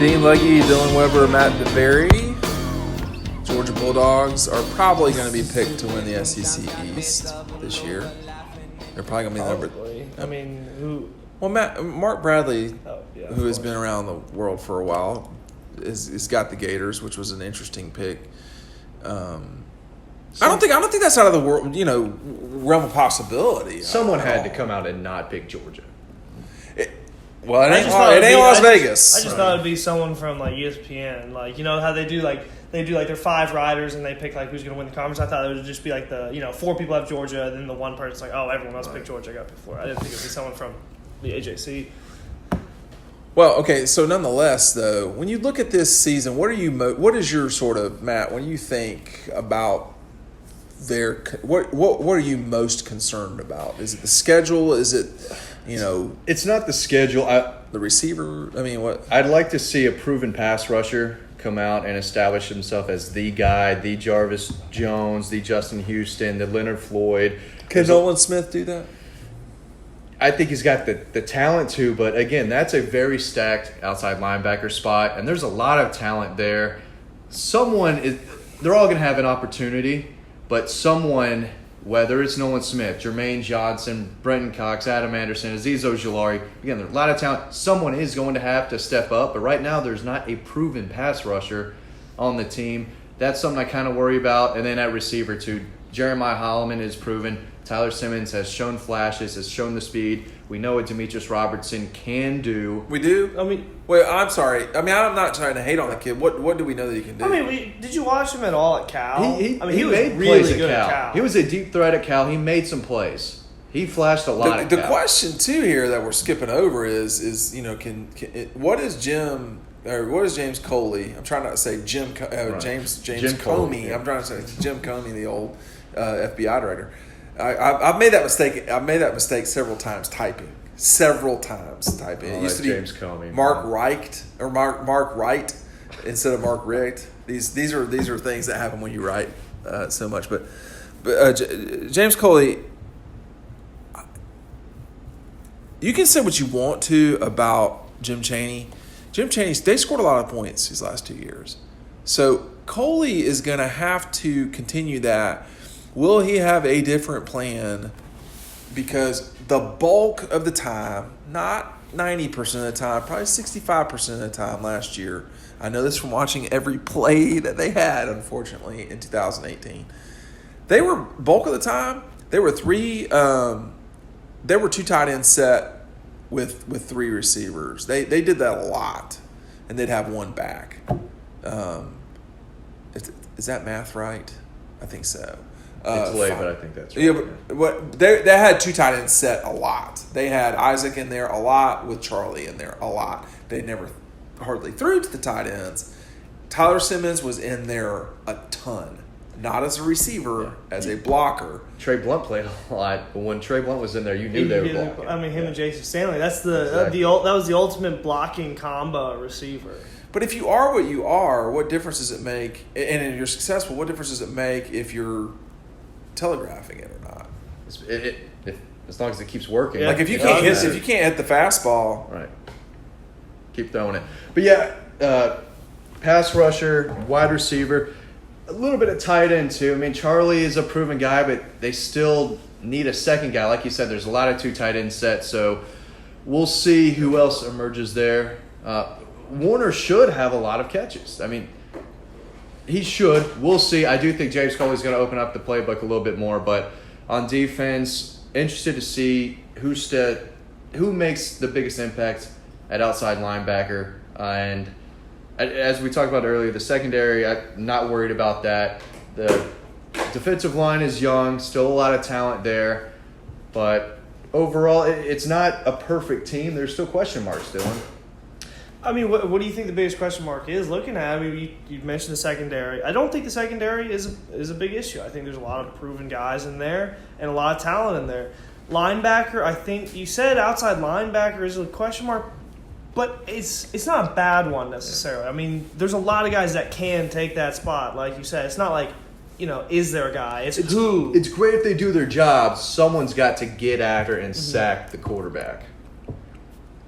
Dean Legge, Dylan Webber, Matt DeBary. Georgia Bulldogs are probably going to be picked to win the SEC East this year. They're probably going to be the number. I mean, who? Well, Mark Bradley, who has course. been around the world for a while, has got the Gators, which was an interesting pick. I don't think that's out of the world, realm of possibility. Someone had to come out and not pick Georgia. It ain't Las Vegas. I just thought it'd be someone from like ESPN, like how they do their 5 riders and they pick like who's going to win the conference. I thought it would just be like the 4 people have Georgia, and then the one person's like, oh, everyone else picked Georgia. I got picked 4. I didn't think it'd be someone from the AJC. Well, okay, so nonetheless, though, when you look at this season, what is your sort of, Matt, when you think about what are you most concerned about? Is it the schedule? Is it, It's not the schedule. the receiver? I mean, what? I'd like to see a proven pass rusher come out and establish himself as the guy, the Jarvis Jones, the Justin Houston, the Leonard Floyd. Can Nolan Smith do that? I think he's got the talent to, but again, that's a very stacked outside linebacker spot, and there's a lot of talent there. They're all going to have an opportunity, but someone, whether it's Nolan Smith, Jermaine Johnson, Brenton Cox, Adam Anderson, Azeez Ojulari, again, there's a lot of talent. Someone is going to have to step up, but right now there's not a proven pass rusher on the team. That's something I kind of worry about. And then at receiver, too, Jeremiah Holloman is proven. Tyler Simmons has shown flashes, has shown the speed. We know what Demetrius Robertson can do. We do? I'm sorry. I'm not trying to hate on the kid. What do we know that he can do? Did you watch him at all at Cal? He was made really plays good at Cal. He was a deep threat at Cal. He made some plays. He flashed a lot at Cal. The question, too, here that we're skipping over is what is James Coley? I'm trying not to say James Comey. Yeah. I'm trying to say Jim Comey, the old FBI director. I've made that mistake. I've made that mistake several times typing. It used to be James Comey. Mark Wright instead of Mark Richt. These are things that happen when you write so much. But James Coley, you can say what you want to about Jim Chaney. They scored a lot of points these last 2 years. So Coley is going to have to continue that. Will he have a different plan? Because the bulk of the time, not 90% of the time, probably 65% of the time last year, I know this from watching every play that they had, unfortunately, in 2018. They were, bulk of the time, there were 2 tight ends set with 3 receivers. They did that a lot, and they'd have 1 back. Is that math right? I think so. It's late, but I think that's right. Yeah, but they had 2 tight ends set a lot. They had Isaac in there a lot with Charlie in there a lot. They never hardly threw to the tight ends. Tyler Simmons was in there a ton. Not as a receiver, as a blocker. Trey Blunt played a lot, but when Trey Blunt was in there, you knew they were blocking. Him and Jason Stanley. That's that was the ultimate blocking combo receiver. But if you are what you are, what difference does it make? And if you're successful, what difference does it make if you're telegraphing it or not? As long as it keeps working. Yeah. Like if you can't hit the fastball, right? Keep throwing it. But pass rusher, wide receiver, a little bit of tight end too. I mean, Charlie is a proven guy, but they still need a second guy. Like you said, there's a lot of 2 tight end sets, so we'll see who else emerges there. Warner should have a lot of catches. I mean, he should. We'll see. I do think James Coley's going to open up the playbook a little bit more, but on defense, interested to see who makes the biggest impact at outside linebacker. And as we talked about earlier, the secondary, I'm not worried about that. The defensive line is young, still a lot of talent there, but overall, it's not a perfect team. There's still question marks, Dylan. I mean, what do you think the biggest question mark is looking at? I mean, you mentioned the secondary. I don't think the secondary is a big issue. I think there's a lot of proven guys in there and a lot of talent in there. Linebacker, I think you said outside linebacker is a question mark, but it's not a bad one necessarily. I mean, there's a lot of guys that can take that spot. Like you said, it's not like, is there a guy? It's who. It's great if they do their job. Someone's got to get after and sack the quarterback.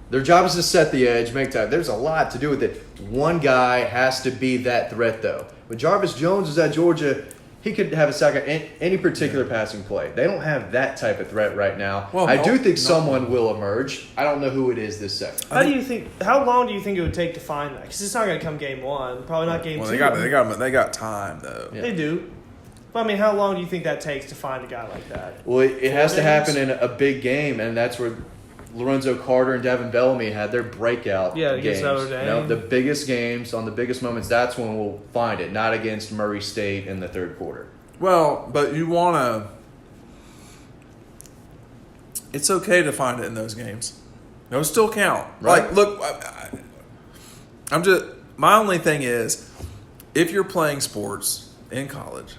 Their job is to set the edge, make time. There's a lot to do with it. One guy has to be that threat, though. When Jarvis Jones was at Georgia, he could have a sack on any particular passing play. They don't have that type of threat right now. Well, I do think someone will emerge. I don't know who it is this second. How long do you think it would take to find that? Because it's not going to come game one. Probably not game two. They got time though. They do. But I mean, how long do you think that takes to find a guy like that? Well, it has to happen in a big game, and that's where Lorenzo Carter and Devin Bellamy had their breakout against games. Notre Dame. The biggest games, on the biggest moments, that's when we'll find it, not against Murray State in the third quarter. Well, but you want to – it's okay to find it in those games. Those still count. Right. Like, look, I'm just – my only thing is if you're playing sports in college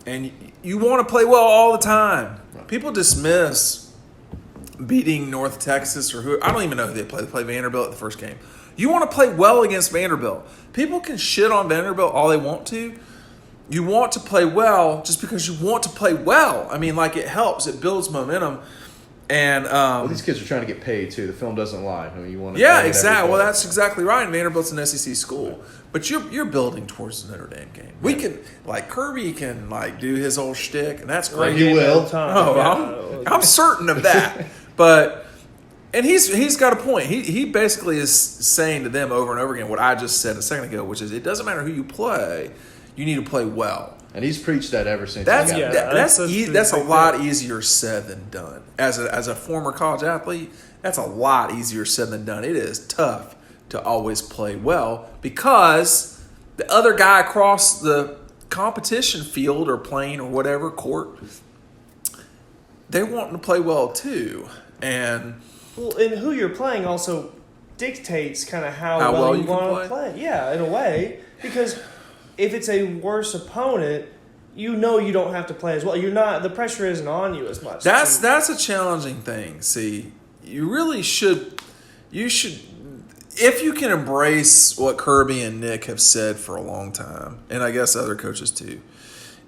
and you want to play well all the time, people dismiss beating North Texas or who – I don't even know who they play. They play Vanderbilt at the first game. You want to play well against Vanderbilt. People can shit on Vanderbilt all they want to. You want to play well just because you want to play well. I mean, like, it helps. It builds momentum. And Well, these kids are trying to get paid, too. The film doesn't lie. I mean, you want to yeah, exactly. Well, that's exactly right. And Vanderbilt's an SEC school. But you're building towards the Notre Dame game. We can, like, Kirby can, like, do his whole shtick, and that's great. He will. I'm certain of that. But and he's got a point. He basically is saying to them over and over again what I just said a second ago, which is it doesn't matter who you play, you need to play well. And he's preached that ever since. That's he got that's a lot easier said than done. As a former college athlete, that's a lot easier said than done. It is tough to always play well because the other guy across the competition field or plane or whatever court, they want to play well too. And who you're playing also dictates kind of how well you want to play. Yeah, in a way, because if it's a worse opponent, you know you don't have to play as well. You're not. The pressure isn't on you as much. That's a challenging thing. See, you really should. You should, if you can embrace what Kirby and Nick have said for a long time, and I guess other coaches too.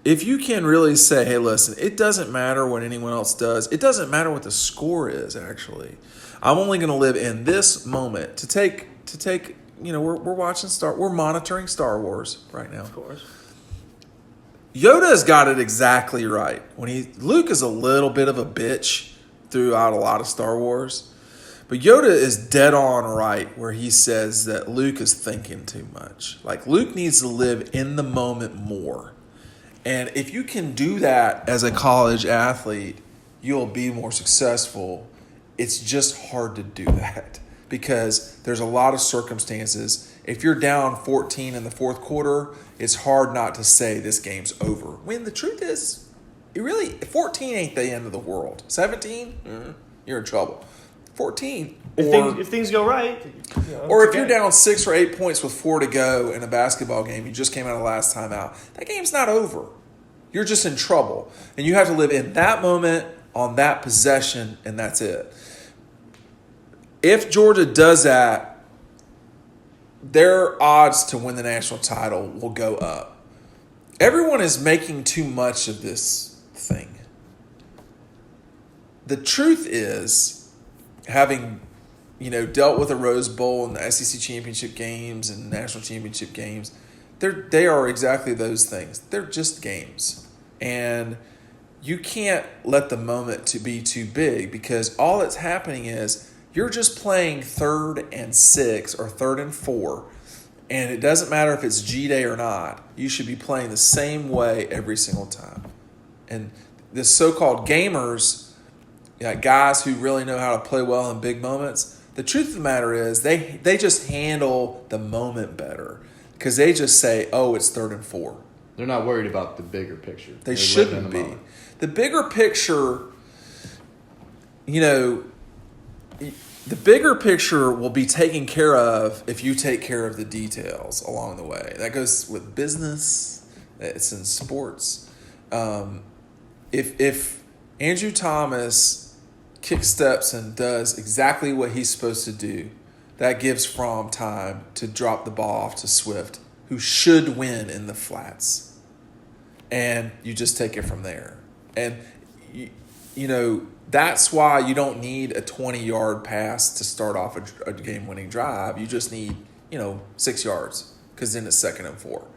If you can really say, hey, listen, it doesn't matter what anyone else does. It doesn't matter what the score is, actually. I'm only going to live in this moment to take. We're monitoring Star Wars right now. Of course. Yoda's got it exactly right. Luke is a little bit of a bitch throughout a lot of Star Wars, but Yoda is dead on right where he says that Luke is thinking too much. Like, Luke needs to live in the moment more. And if you can do that as a college athlete, you'll be more successful. It's just hard to do that because there's a lot of circumstances. If you're down 14 in the fourth quarter, it's hard not to say this game's over. When the truth is, 14 ain't the end of the world. 17, you're in trouble. 14. If things go right. Or if you're down 6 or 8 points with 4 to go in a basketball game, you just came out of last time out, that game's not over. You're just in trouble. And you have to live in that moment, on that possession, and that's it. If Georgia does that, their odds to win the national title will go up. Everyone is making too much of this thing. The truth is, having dealt with a Rose Bowl and the SEC championship games and national championship games, they are exactly those things. They're just games. And you can't let the moment to be too big because all that's happening is you're just playing 3rd and 6 or 3rd and 4. And it doesn't matter if it's G-Day or not. You should be playing the same way every single time. And the so-called gamers, guys who really know how to play well in big moments, the truth of the matter is they just handle the moment better because they just say, oh, it's 3rd and 4. They're not worried about the bigger picture. They shouldn't be. The bigger picture, the bigger picture will be taken care of if you take care of the details along the way. That goes with business. It's in sports. If Andrew Thomas kicks steps and does exactly what he's supposed to do, that gives Fromm time to drop the ball off to Swift, who should win in the flats. And you just take it from there. And that's why you don't need a 20-yard pass to start off a game-winning drive. You just need, 6 yards because then it's 2nd and 4.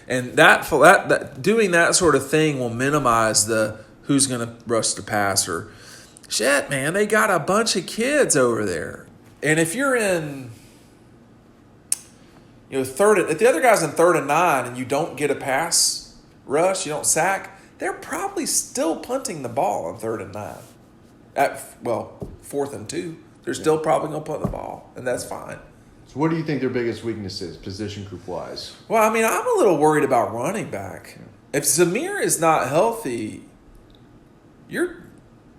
And that doing that sort of thing will minimize the who's going to rush the passer. Shit, man, they got a bunch of kids over there. And if you're in, if the other guy's in 3rd and 9 and you don't get a pass rush, you don't sack, they're probably still punting the ball on 3rd and 9. 4th and 2, they're still probably going to punt the ball, and that's fine. So what do you think their biggest weakness is, position group-wise? Well, I mean, I'm a little worried about running back. If Zamir is not healthy,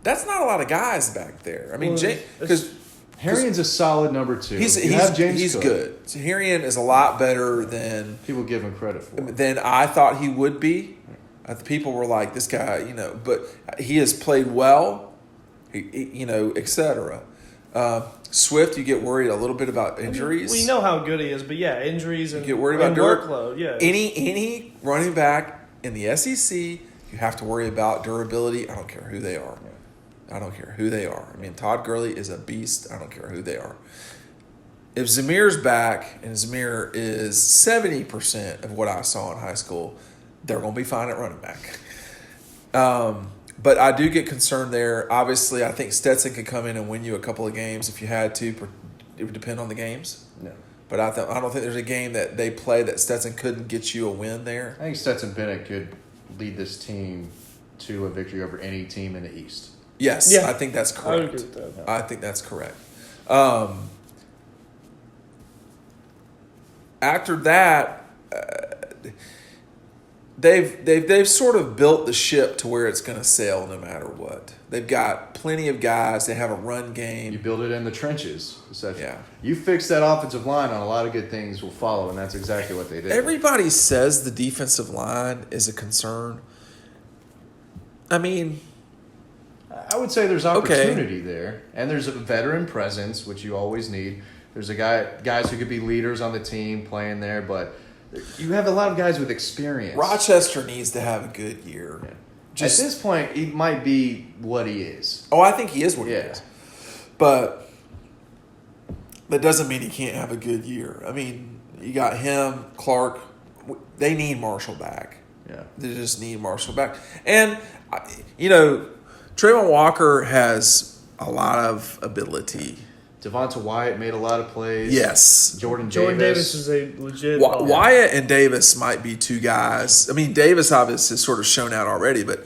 that's not a lot of guys back there. I mean, because Harion's a solid number 2. He's Cook. good. So Harian is a lot better than people give him credit for. Than I thought he would be. People were like, this guy, but he has played well, etc. Swift, you get worried a little bit about injuries. We know how good he is, but injuries and you get worried about workload. Yeah, any running back in the SEC, you have to worry about durability. I don't care who they are. I don't care who they are. I mean, Todd Gurley is a beast. I don't care who they are. If Zamir's back and Zamir is 70% of what I saw in high school, they're going to be fine at running back. But I do get concerned there. Obviously, I think Stetson could come in and win you a couple of games if you had to. It would depend on the games. No. But I don't think there's a game that they play that Stetson couldn't get you a win there. I think Stetson Bennett could lead this team to a victory over any team in the East. Yes, yeah. I think that's correct. I would agree with that. I think that's correct. After that, they've sort of built the ship to where it's going to sail no matter what. They've got plenty of guys. They have a run game. You build it in the trenches. Yeah. You fix that offensive line on a lot of good things will follow, and that's exactly what they did. Everybody says the defensive line is a concern. I mean, I would say there's opportunity there, and there's a veteran presence, which you always need. There's guys who could be leaders on the team playing there, but you have a lot of guys with experience. Rochester needs to have a good year. Yeah. At this point, he might be what he is. Oh, I think he is what he is. But that doesn't mean he can't have a good year. I mean, you got him, Clark. They need Marshall back. Yeah. They just need Marshall back. And, Trayvon Walker has a lot of ability. Devonta Wyatt made a lot of plays. Yes. Jordan Davis is a legit. Wyatt and Davis might be two guys. I mean, Davis obviously has sort of shown out already, but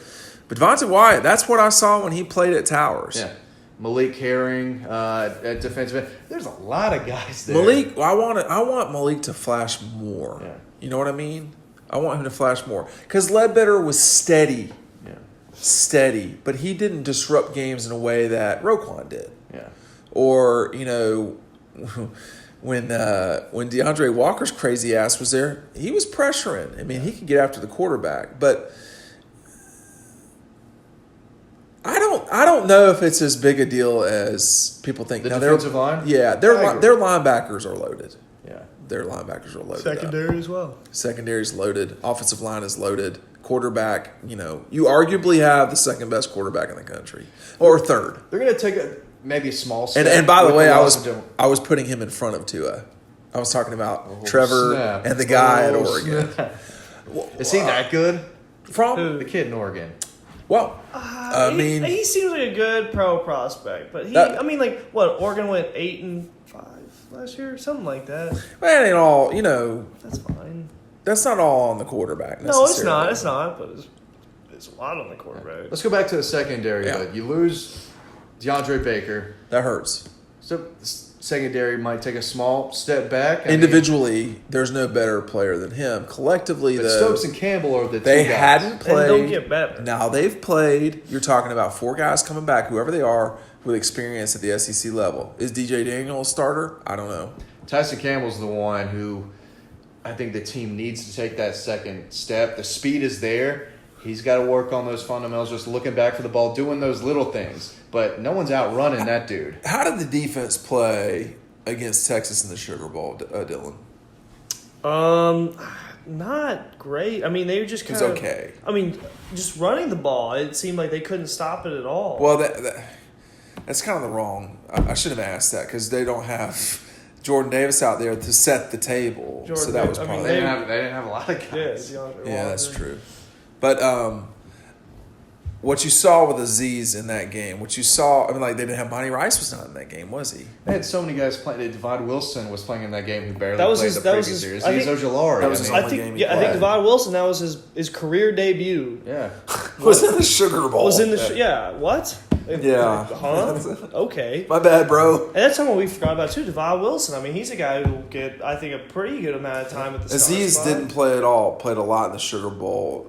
Devonta Wyatt, that's what I saw when he played at Towers. Yeah. Malik Herring at defensive end. There's a lot of guys there. Malik, I want Malik to flash more. Yeah. You know what I mean? I want him to flash more. Because Ledbetter was steady. Yeah. Steady. But he didn't disrupt games in a way that Roquan did. Yeah. Or, when DeAndre Walker's crazy ass was there, he was pressuring. I mean, he could get after the quarterback. But I don't know if it's as big a deal as people think. The defensive line? Yeah, their linebackers are loaded. Yeah. Their linebackers are loaded. Secondary as well. Secondary's loaded. Offensive line is loaded. Quarterback, you arguably have the second best quarterback in the country. Or third. They're going to take maybe a small step. And by the way, I was putting him in front of Tua. I was talking about Trevor and the guy at Oregon. Is he that good? From the kid in Oregon. Well, he seems like a good pro prospect, but Oregon went 8-5 last year, something like that. Well, it ain't all, That's fine. That's not all on the quarterback. No, it's not, but it's a lot on the quarterback. Let's go back to the secondary. Yeah. You lose DeAndre Baker. That hurts. So secondary might take a small step back. Individually, there's no better player than him. Collectively, but Stokes and Campbell are the two they guys. hadn't played. And don't get better. Now they've played. You're talking about 4 guys coming back, whoever they are, with experience at the SEC level. Is DJ Daniel a starter? I don't know. Tyson Campbell's the one who I think the team needs to take that second step. The speed is there. He's got to work on those fundamentals, just looking back for the ball, doing those little things. But no one's outrunning that dude. How did the defense play against Texas in the Sugar Bowl, Dylan? Not great. I mean, they were just It kind was of okay. I mean, just running the ball, it seemed like they couldn't stop it at all. Well, that's kind of the wrong. I should have asked that because they don't have Jordan Davis out there to set the table. So that was probably. They didn't have a lot of guys. Yeah, that's true. But what you saw with Aziz in that game, what you saw, I mean, like they didn't have Monty Rice was not in that game, was he? They had so many guys playing. Devon Wilson was playing in that game who barely That was played his- the that was previous his- year. I Aziz think- Ojulari. that was his I mean, only game he I think played. Devon Wilson, that was his career debut. yeah. Was in the Sugar Bowl. Was in the what? Yeah. Huh? Okay. My bad, bro. And that's someone we forgot about too, Devon Wilson. I mean, he's a guy who will get, I think, a pretty good amount of time at the Aziz starting didn't play at all. Played a lot in the Sugar Bowl.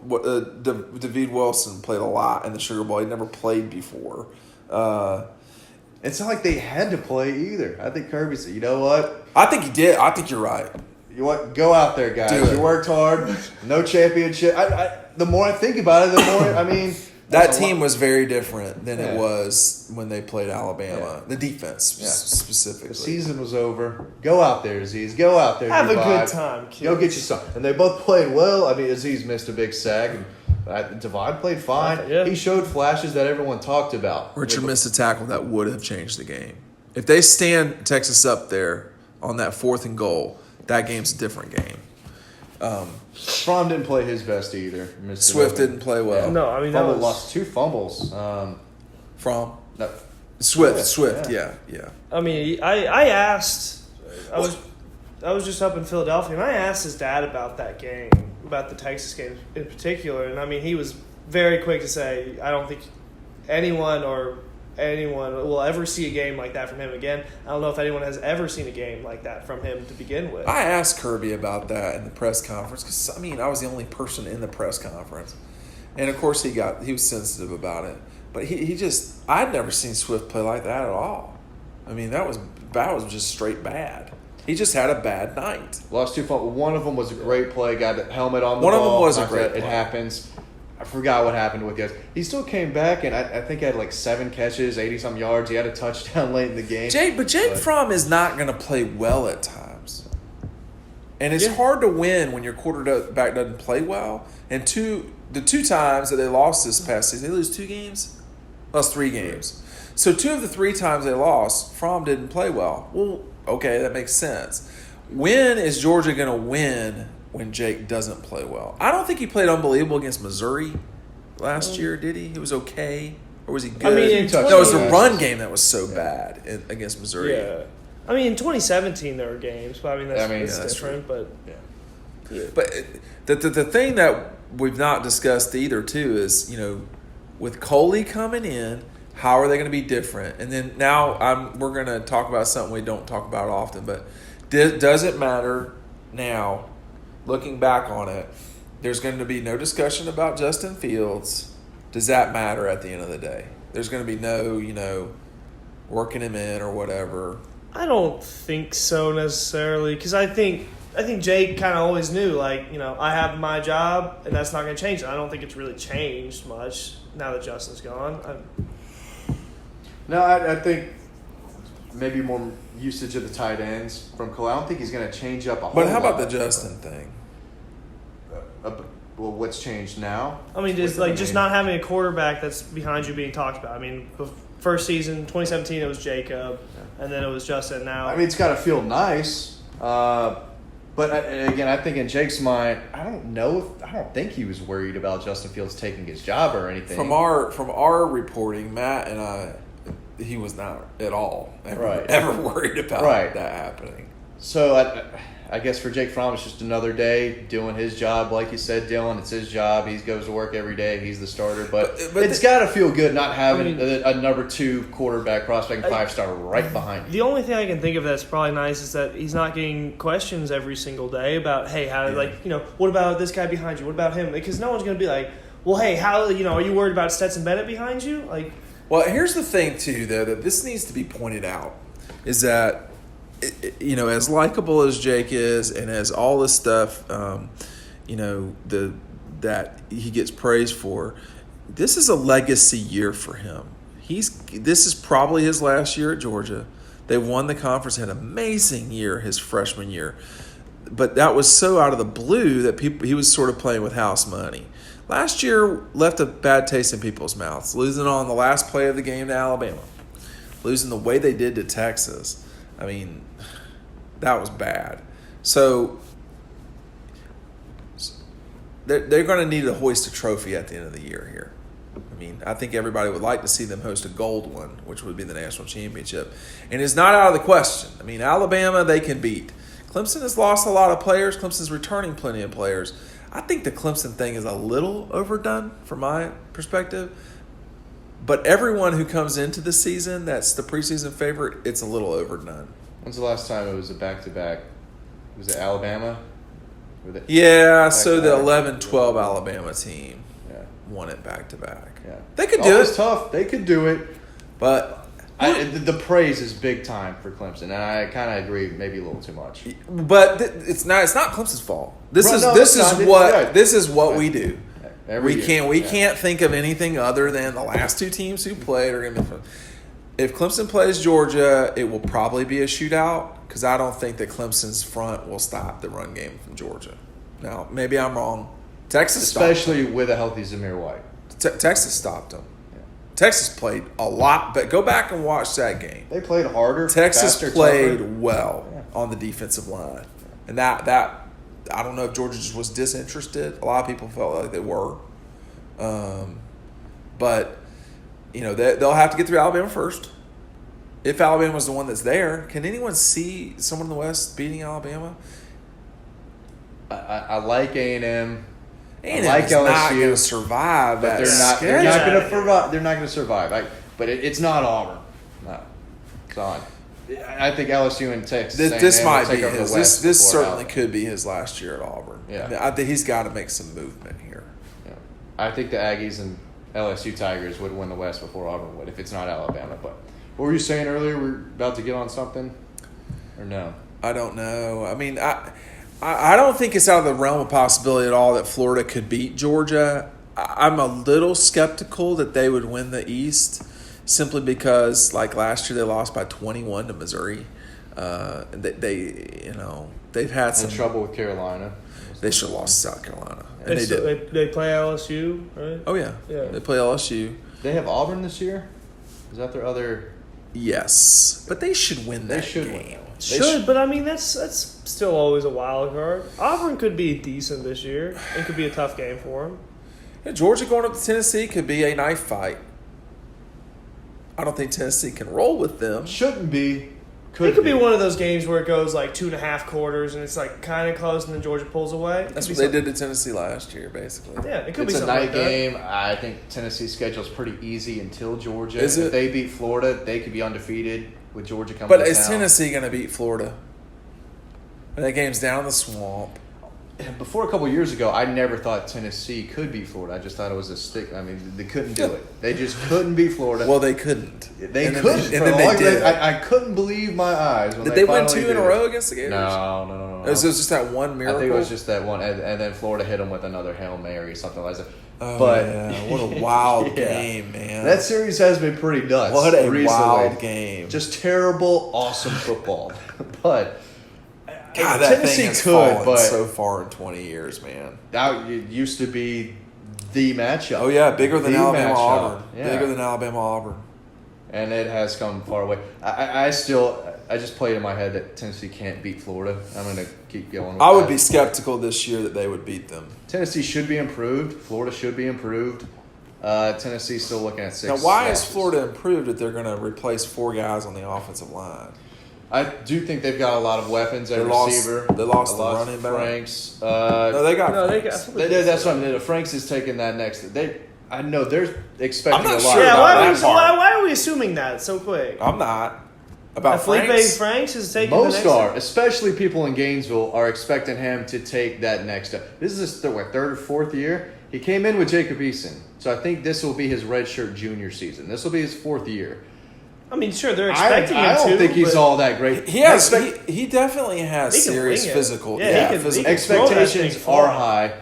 David Wilson played a lot in the Sugar Bowl. He never played before. It's not like they had to play either. I think Kirby said, you know what? I think he did. I think you're right. You what? Go out there, guys. Do it. You worked hard. No championship. The more I think about it, the more, I mean. That that's a team lot. was very different than it Yeah. was when they played Alabama. Yeah. The defense Yeah. specifically. The season was over. Go out there, Aziz. Go out there. Have a Divide. good time, kids. Go get you some. And they both played well. I mean, Aziz missed a big sack. And Devon played fine. Yeah. He showed flashes that everyone talked about. Richard missed a tackle that would have changed the game. If they stand Texas up there on that 4th and goal, that game's a different game. Fromm didn't play his best either. Missed Swift another- didn't play well. No, I mean, that Fumble, was. lost 2 fumbles. From No, Swift, yeah. yeah. I mean, I asked. I was just up in Philadelphia, and I asked his dad about that game, about the Texas game in particular. And I mean, he was very quick to say, I don't think anyone will ever see a game like that from him again. I don't know if anyone has ever seen a game like that from him to begin with. I asked Kirby about that in the press conference because I mean I was the only person in the press conference, and of course he was sensitive about it. But he just I'd never seen Swift play like that at all. I mean that was just straight bad. He just had a bad night. lost 2 fumbles. One of them was a great play. Got the helmet on the One of ball. them was a Knocked great it. play. It happens. I forgot what happened with guys. He still came back, and I think he had like 7 catches, 80-some yards. He had a touchdown late in the game. Jake Fromm is not going to play well at times, and it's Yeah. hard to win when your quarterback doesn't play well. And the two times that they lost this past season, they lose 2 games, lost 3 games. So 2 of the 3 times they lost, Fromm didn't play well. Well, okay, that makes sense. When is Georgia going to win when Jake doesn't play well? I don't think he played unbelievable against Missouri last year, did he? He was okay. Or was he good? I mean, in no, it was the 20 run game that was so bad against Missouri. Yeah. I mean, in 2017 there were games, but I mean that's that's different. But But the thing that we've not discussed either too is, you know, with Coley coming in, how are they going to be different? And then now we're going to talk about something we don't talk about often, but does it matter now, looking back on it, there's going to be no discussion about Justin Fields. Does that matter at the end of the day? There's going to be no, you know, working him in or whatever. I don't think so necessarily, because I think Jake kind of always knew, like, you know, I have my job, and that's not going to change. I don't think it's really changed much now that Justin's gone. No, I think maybe more usage of the tight ends from Cole. I don't think he's going to change up a whole lot. But how about the Justin thing? Well, what's changed now? I mean, just not having a quarterback that's behind you being talked about. I mean, first season, 2017, it was Jacob, and then it was Justin. Now, I mean, it's got to feel nice. But again, I think in Jake's mind, I don't think he was worried about Justin Fields taking his job or anything. From our reporting, Matt and I, he was not at all ever worried about that happening. So I guess for Jake Fromm, it's just another day doing his job. Like you said, Dylan, it's his job. He goes to work every day. He's the starter. But it's got to feel good not having a number 2 quarterback prospect, 5-star right behind him. the only thing I can think of that's probably nice is that he's not getting questions every single day about, hey, what about this guy behind you? What about him? Because no one's going to be like, well, hey, how, are you worried about Stetson Bennett behind you? Like, well, here's the thing too, though, that this needs to be pointed out is that, you know, as likable as Jake is, and as all this stuff, that he gets praised for, this is a legacy year for him. This is probably his last year at Georgia. They won the conference, had an amazing year his freshman year. but that was so out of the blue that he was sort of playing with house money. Last year left a bad taste in people's mouths, losing on the last play of the game to Alabama, losing the way they did to Texas. I mean, that was bad. So they're going to need to hoist a trophy at the end of the year here. I mean, I think everybody would like to see them host a gold one, which would be the national championship. And it's not out of the question. I mean, Alabama, they can beat. Clemson has lost a lot of players. Clemson's returning plenty of players. I think the Clemson thing is a little overdone from my perspective. But everyone who comes into the season that's the preseason favorite, it's a little overdone. When's the last time it was a back-to-back? Was it Alabama? Yeah, so the 11-12 Alabama team won it back-to-back. Yeah. They could do it. It's tough. They could do it. But the praise is big time for Clemson, and I kind of agree, maybe a little too much. But it's not Clemson's fault. This is what we do. We can't think of anything other than the last two teams who played are going to be fun. If Clemson plays Georgia, it will probably be a shootout because I don't think that Clemson's front will stop the run game from Georgia. Now, maybe I'm wrong. Texas especially with a healthy Zamir White. Texas stopped them. Yeah. Texas played a lot, but go back and watch that game. They played harder. Texas faster, played tougher. well on the defensive line, and that I don't know if Georgia just was disinterested. A lot of people felt like they were, but they'll have to get through Alabama first. If Alabama was the one that's there, can anyone see someone in the West beating Alabama? I like A&M. A&M like is LSU, not going to survive. But they're not going to survive. But it's not Auburn. No, it's not. I think LSU and Texas. This might be over his. the West This certainly Alabama. could be his last year at Auburn. Yeah. I think he's got to make some movement here. Yeah. I think the Aggies and LSU Tigers would win the West before Auburn would if it's not Alabama. But what were you saying earlier? We're about to get on something, or no? I don't know. I mean, I don't think it's out of the realm of possibility at all that Florida could beat Georgia. I'm a little skeptical that they would win the East simply because, like last year, they lost by 21 to Missouri. They've had some trouble with Carolina. They should have lost to South Carolina, and And they so did. they play LSU, right? Oh yeah, Yeah. They play LSU. They have Auburn this year. Is that their other? Yes, but they should win that should game. win that one. Should, but I mean that's still always a wild card. Auburn could be decent this year. It could be a tough game for them. Yeah, Georgia going up to Tennessee could be a knife fight. I don't think Tennessee can roll with them. Shouldn't be. It could be one of those games where it goes like 2.5 quarters and it's like kind of close and then Georgia pulls away. That's what they did to Tennessee last year, basically. Yeah, it could It's be a something night like that. game. I think Tennessee's schedule is pretty easy until Georgia. Is it? If they beat Florida, they could be undefeated with Georgia coming But to is town. Tennessee going to beat Florida? And that game's down in the swamp. Before a couple years ago, I never thought Tennessee could beat Florida. I just thought it was a stick. I mean, they couldn't do it. They just couldn't beat Florida. Well, they couldn't. They And then couldn't. and then they did. I couldn't believe my eyes. When Did they win finally 2 in a did it. row against the Gators? No. It was just that one miracle. I think it was just that one, and then Florida hit them with another Hail Mary or something like that. Oh, But yeah. What a wild Yeah. game, man. That series has been pretty nuts. What a recently. wild game. Just terrible, awesome football. But God, that Tennessee thing has could, fallen but so far in 20 years, man. that it used to be the matchup. Oh, yeah, bigger than The Alabama matchup. Auburn. Yeah. Bigger than Alabama Auburn. And it has come far away. I just played in my head that Tennessee can't beat Florida. I'm going to keep going with I would that. be skeptical this year that they would beat them. Tennessee should be improved. Florida should be improved. Tennessee's still looking at 6. Now, why is losses. Florida improved if they're going to replace 4 guys on the offensive line? I do think they've got a lot of weapons at They lost- receiver. they lost the running back. Franks. No, they got. No, they Franks. got. That's what I mean. Franks is taking that next. I know they're expecting I'm not a lot. sure Yeah, about why that part. why are we assuming that so quick? I'm not. About Felipe Franks? Franks is taking Most the next are, especially people in Gainesville, are expecting him to take that next step. This is his third or fourth year. He came in with Jacob Eason, so I think this will be his redshirt junior season. This will be his 4th year. I mean, sure, they're expecting him I don't to. think he's but all that great. He has. He definitely has He can serious wing it. physical. Yeah, he Yeah, can- he physical. can- Expectations far. are high.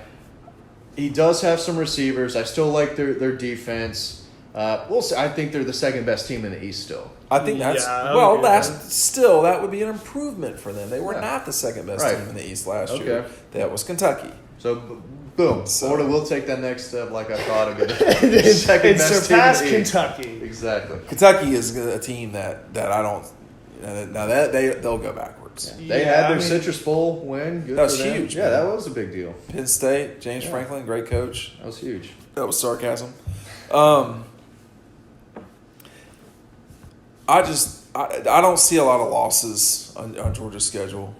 He does have some receivers. I still like their defense. We'll see. I think they're the second best team in the East still. I think that's Yeah, I would agree with that would be an improvement for them. They were not the second best Right. team in the East last Okay. year. That was Kentucky. So, boom. So- Florida will take that next step like I thought it would. Second It best surpassed team in the East. Kentucky. Exactly. Kentucky is a team that I don't. Now that they'll go backwards. They Yeah, had I their mean- Citrus Bowl win. Good That was for them. huge, Yeah, man. that was a big deal. Penn State, James Franklin, great coach. That was huge. That was sarcasm. I don't see a lot of losses on Georgia's schedule.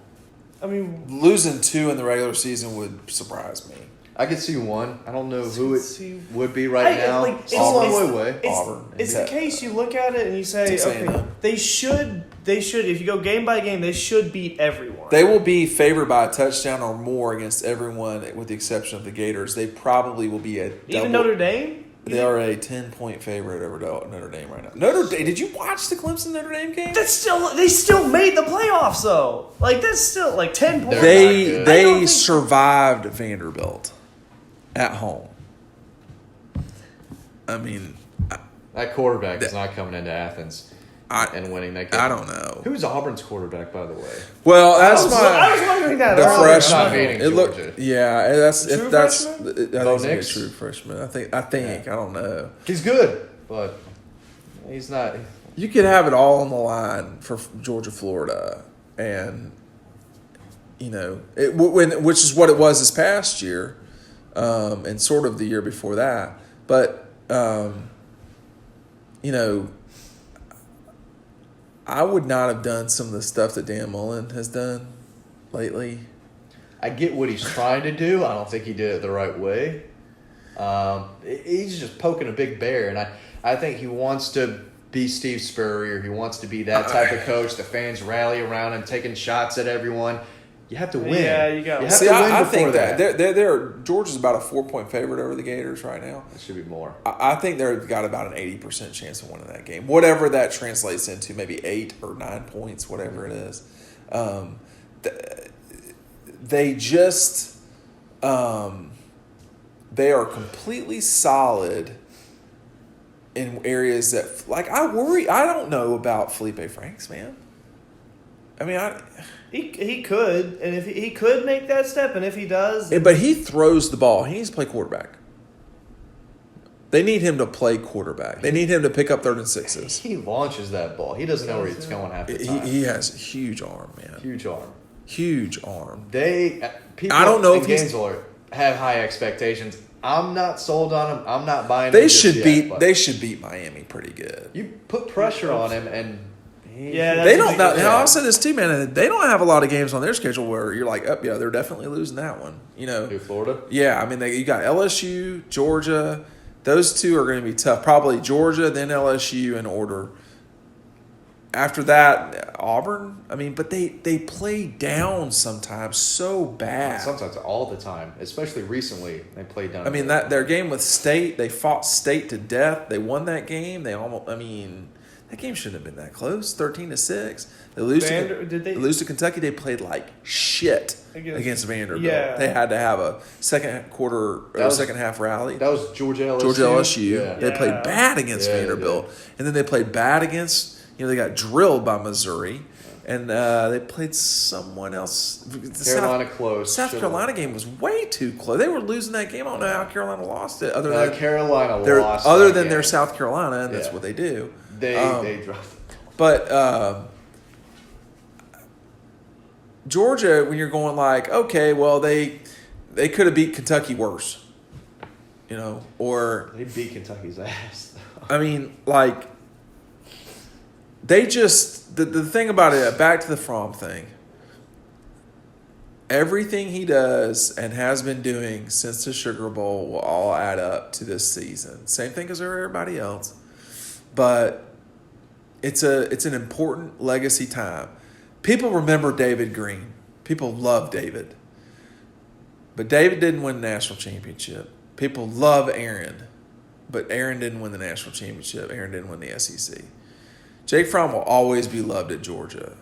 I mean, Losing 2 in the regular season would surprise me. I could see one. I don't know who See- it would be right now. it's a long it's- way away. It's, Auburn. it's Yeah. the case you look at it and you say, Texas okay, A&M. they should. If you go game by game, they should beat everyone. They will be favored by a touchdown or more against everyone, with the exception of the Gators. They probably will be a double. Even Notre Dame. They are a 10-point favorite over Notre Dame right now. Notre Dame. Did you watch the Clemson Notre Dame game? They still made the playoffs though. Like that's still like 10 points. They're not They good. I don't think- survived Vanderbilt at home. I mean, That quarterback is not coming into Athens and winning that game. I don't know. Who's Auburn's quarterback, by the way? Well, that's I was my wondering that. the earlier. freshman. Not beating It looked, Georgia. yeah. That's True that's. freshman? I think Bo it's a Nix? true freshman. I think. I don't know. He's good, but he's not. You could have it all on the line for Georgia, Florida, and which is what it was this past year, and sort of the year before that. But I would not have done some of the stuff that Dan Mullen has done lately. I get what he's trying to do. I don't think he did it the right way. He's just poking a big bear, and I think he wants to be Steve Spurrier. He wants to be that type of coach. The fans rally around him, taking shots at everyone. You have to win. Yeah, you go. You have See, to win I before think that Georgia's about a 4-point favorite over the Gators right now. It should be more. I think they've got about an 80% chance of winning that game, whatever that translates into, maybe 8 or 9 points, whatever it is. They just they are completely solid in areas that, like, I worry. I don't know about Felipe Franks, man. I mean, He could, and if he could make that step, and if he does, but he throws the ball. He needs to play quarterback. They need him to play quarterback. They need him to pick up 3rd and 6s. He launches that ball. He doesn't know where it's going half the time. He has a huge arm, man. Huge arm. Huge arm. People I don't know in if he's- Gainesville have high expectations. I'm not sold on him. I'm not buying. They it just should yet, beat. but They should beat Miami pretty good. You put pressure on him, and Yeah, that's They a don't. big Now, issue. I'll say this too, man. They don't have a lot of games on their schedule where you're like, yeah, they're definitely losing that one. do Florida. Yeah, I mean, you got LSU, Georgia. Those two are going to be tough. Probably Georgia, then LSU in order. After that, Auburn. I mean, but they play down sometimes so bad. Sometimes all the time, especially recently, they played down. I mean, that their game with State, they fought State to death. They won that game. They almost. I mean, that game shouldn't have been that close. 13-6. They lose. They lose to Kentucky. They played like shit against Vanderbilt. Yeah. They had to have a second quarter or second half rally. that was Georgia LSU. Georgia LSU. Yeah. They played bad against Yeah, they Vanderbilt, and then they played bad against. They got drilled by Missouri, and they played someone else. The Carolina close. South Carolina game was way too close. They were losing that game. I don't know how Carolina lost it. Other than Carolina lost. other that than game. their South Carolina, and that's Yeah. what they do. They dropped. But Georgia, when you're going like, okay, well they could have beat Kentucky worse, or They beat Kentucky's ass. I mean, like they just the thing about it. Back to the Fromm thing. Everything he does and has been doing since the Sugar Bowl will all add up to this season. Same thing as everybody else, but it's an important legacy time. People remember David Green. People love David, but David didn't win the national championship. People love Aaron, but Aaron didn't win the national championship. Aaron didn't win the SEC. Jake Fromm will always be loved at Georgia,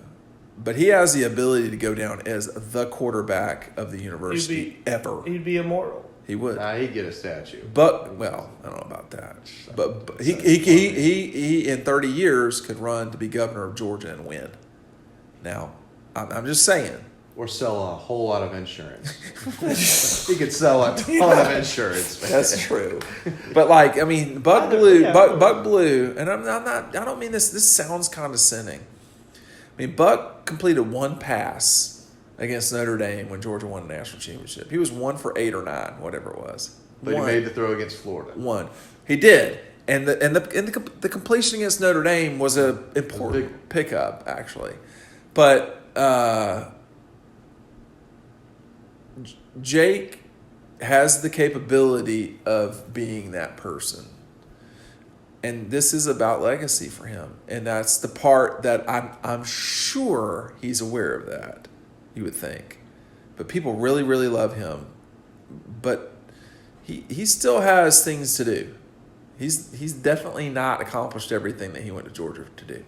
but he has the ability to go down as the quarterback of the university ever. He'd be immortal. He would. Nah, he'd get a statue. But well, I don't know about that. But he in 30 years could run to be governor of Georgia and win. Now, I'm just saying. Or sell a whole lot of insurance. He could sell a ton of insurance. Man. That's true. But like, I mean, Buck Blue, and I'm not. I don't mean this. This sounds condescending. I mean, Buck completed one pass against Notre Dame when Georgia won the national championship. He was 1 for 8 or 9, whatever it was. But he made the throw against Florida. One, he did, and the completion against Notre Dame was a important pickup actually, but. Jake has the capability of being that person. And this is about legacy for him. And that's the part that I'm sure he's aware of that, you would think. But people really, really love him. But he still has things to do. He's definitely not accomplished everything that he went to Georgia to do.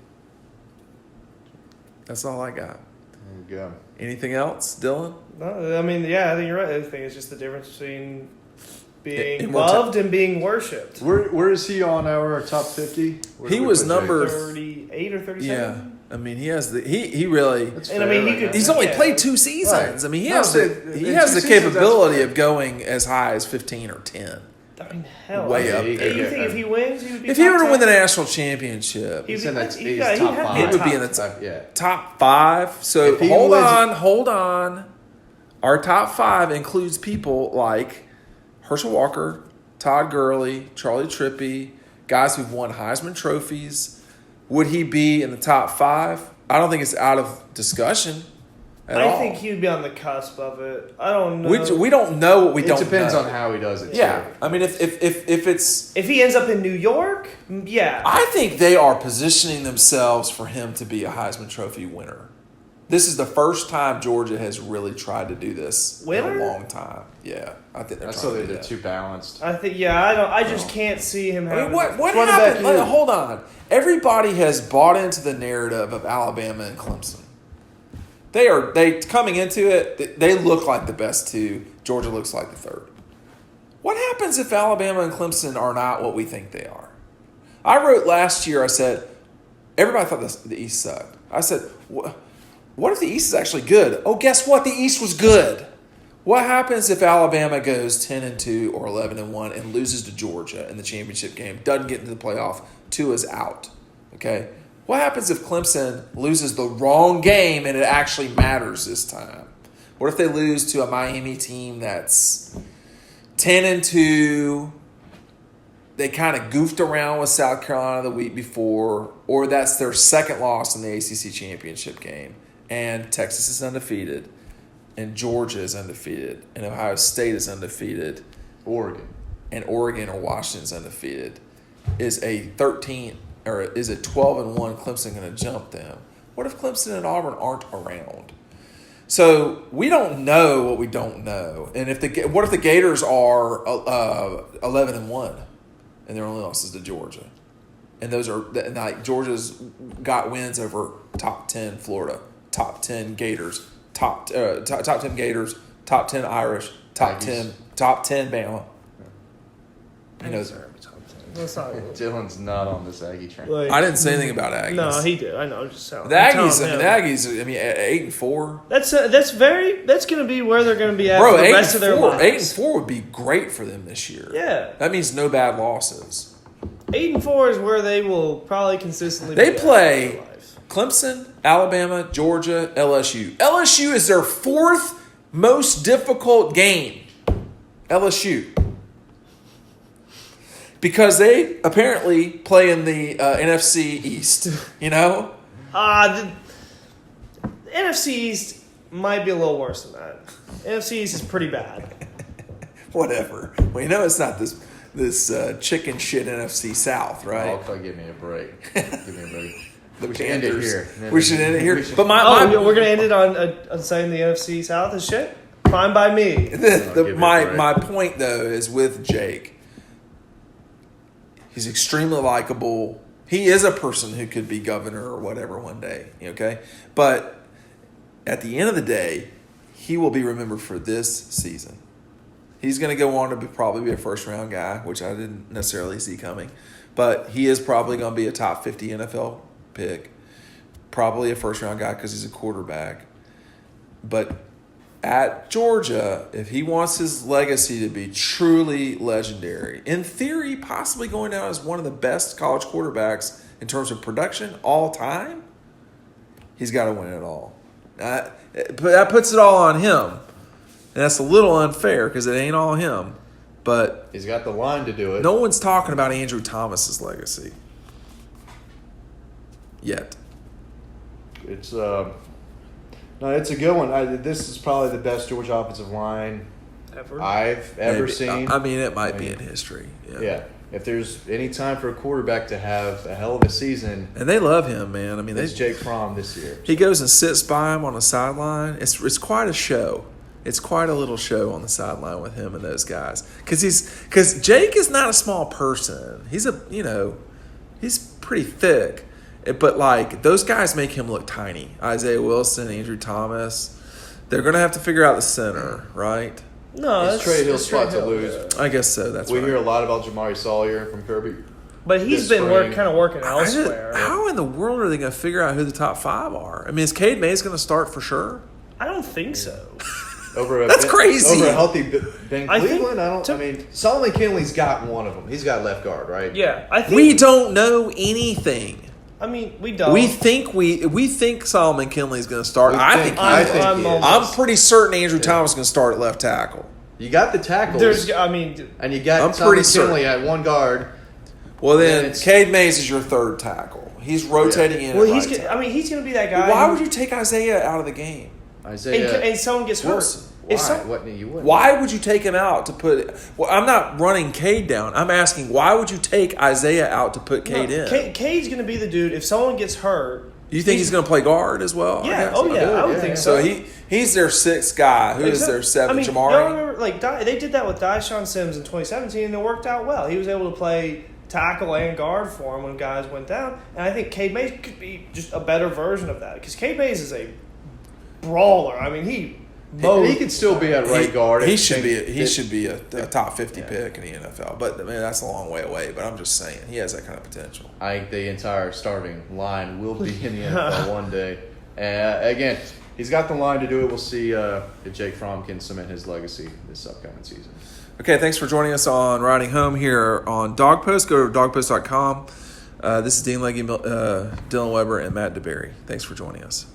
That's all I got. There you go. Anything else, Dylan? No, I mean, yeah, I think you're right. I think it's just the difference between being loved and being worshipped. Where is he on our top 50? He was number 38 or 37. Yeah, I mean, he has he really. And I mean, he's only played 2 seasons. Right. I mean, he has the capability of going as high as 15 or 10. I mean, hell, way up there. You think if he wins, he would be if he were to win the national championship, he'd be in the top 5. He would be in the top 5. So hold on. Our top 5 includes people like Herschel Walker, Todd Gurley, Charlie Trippi, guys who've won Heisman trophies. Would he be in the top 5? I don't think it's out of discussion. I think he'd be on the cusp of it. I don't know. We don't know what we don't know. It depends on how he does it. Yeah. Too. I mean, if he ends up in New York, yeah. I think they are positioning themselves for him to be a Heisman Trophy winner. This is the first time Georgia has really tried to do this in a long time. Yeah, I think they're trying to do they're that. too balanced. I think. Yeah, I just can't see him having. What happened? Hold on. Everybody has bought into the narrative of Alabama and Clemson. They coming into it. They look like the best 2. Georgia looks like the 3rd. What happens if Alabama and Clemson are not what we think they are? I wrote last year. I said everybody thought the East sucked. I said, what if the East is actually good? Oh, guess what? The East was good. What happens if Alabama goes 10-2 or 11-1 and loses to Georgia in the championship game? Doesn't get into the playoff. Tua is out. Okay. What happens if Clemson loses the wrong game and it actually matters this time? What if they lose to a Miami team that's 10-2? They kind of goofed around with South Carolina the week before, or that's their second loss in the ACC championship game, and Texas is undefeated, and Georgia is undefeated, and Ohio State is undefeated, Oregon or Washington is undefeated. Is a 12-1 Clemson going to jump them? What if Clemson and Auburn aren't around? So we don't know what we don't know. And what if the Gators are 11-1 and their only losses to Georgia? And those are like Georgia's got wins over top 10 Florida, top 10 Gators, top 10 Gators, top 10 Irish, top 10 Bama. You know. Dylan's not on this Aggie train. I didn't say anything about Aggies. No, he did. I know. I'm just telling. The Aggies. I mean, 8-4. That's going to be where they're going to be at for the rest of their lives. 8-4 would be great for them this year. Yeah, that means no bad losses. 8-4 is where they will probably consistently. They play Clemson, Alabama, Georgia, LSU. LSU is their 4th most difficult game. LSU. Because they apparently play in the NFC East, you know? The NFC East might be a little worse than that. NFC East is pretty bad. Whatever. Well, you know it's not this chicken shit NFC South, right? Oh, give me a break. The we should end it here. We should end it here. But we're going to end it on saying the NFC South is shit? Fine by me. My point, though, is with Jake. He's extremely likable. He is a person who could be governor or whatever one day, okay? But at the end of the day, he will be remembered for this season. He's going to go on to probably be a first-round guy, which I didn't necessarily see coming. But he is probably going to be a top 50 NFL pick. Probably a first-round guy because he's a quarterback. But at Georgia, if he wants his legacy to be truly legendary, in theory, possibly going down as one of the best college quarterbacks in terms of production all time, he's got to win it all. But that puts it all on him. And that's a little unfair because it ain't all him. But He's got the line to do it. no one's talking about Andrew Thomas's legacy yet. It's it's a good one. This is probably the best Georgia offensive line Ever. I've ever Maybe. seen. I mean, it might be in history. Yeah. If there's any time for a quarterback to have a hell of a season, And they love him, man. I mean, it's Jake Fromm this year. he goes and sits by him on the sideline. It's quite a show. It's quite a little show on the sideline with him and those guys. Because Jake is not a small person. He's he's pretty thick. But like those guys make him look tiny. Isaiah Wilson, Andrew Thomas. They're gonna have to figure out the center, right? No, It's that's Trey Hill's it's Trey spot to Hill, lose. yeah. I guess so. That's We right. hear a lot about Jamari Sawyer from Kirby. But he's this been spring. kind of working I just- elsewhere. how in the world are they gonna figure out who the top 5 are? I mean, is Cade Mays gonna start for sure? I don't think so. That's crazy. Over a healthy Ben I think Cleveland, I mean, Solomon Kinley's got one of them. He's got left guard, right? Yeah, I think. We don't know anything. I mean, we don't. We think Solomon Kinley's going to start. We I think- think he I is. think he is. I'm pretty certain Andrew Thomas is going to start at left tackle. You got the tackles, and you got I'm Solomon pretty certain. Kinley at one guard. Well, And then it's- Cade Mays is your third tackle. He's rotating in. Well, at he's. right Gonna, tackle. I mean, he's going to be that guy. Why who- would you take Isaiah out of the game? Isaiah And someone gets hurt. Wilson. Why? If some, What you wouldn't? Why would you take him out to put? Well, I'm not running Cade down. I'm asking why would you take Isaiah out to put Cade in? Cade's going to be the dude. If someone gets hurt, You think he's going to play guard as well? I Yeah. guess? Oh yeah. I would Yeah. think so. So he's their 6th guy. Who is their 7th? I mean, Jamari. y'all remember, like they did that with Dyshawn Sims in 2017, and it worked out well. He was able to play tackle and guard for him when guys went down, and I think Cade Mays could be just a better version of that because Cade Mays is a brawler. I mean, he could still be at right guard. He and should think be. He that- should be a top 50 pick in the NFL. But I mean, that's a long way away. But I'm just saying, he has that kind of potential. I think the entire starting line will be in the NFL one day. Again, he's got the line to do it. We'll see if Jake Fromm can cement his legacy this upcoming season. Okay, thanks for joining us on Riding Home here on Dog Post. Go to dogpost.com. This is Dean Legge, Dylan Webber, and Matt DeBary. Thanks for joining us.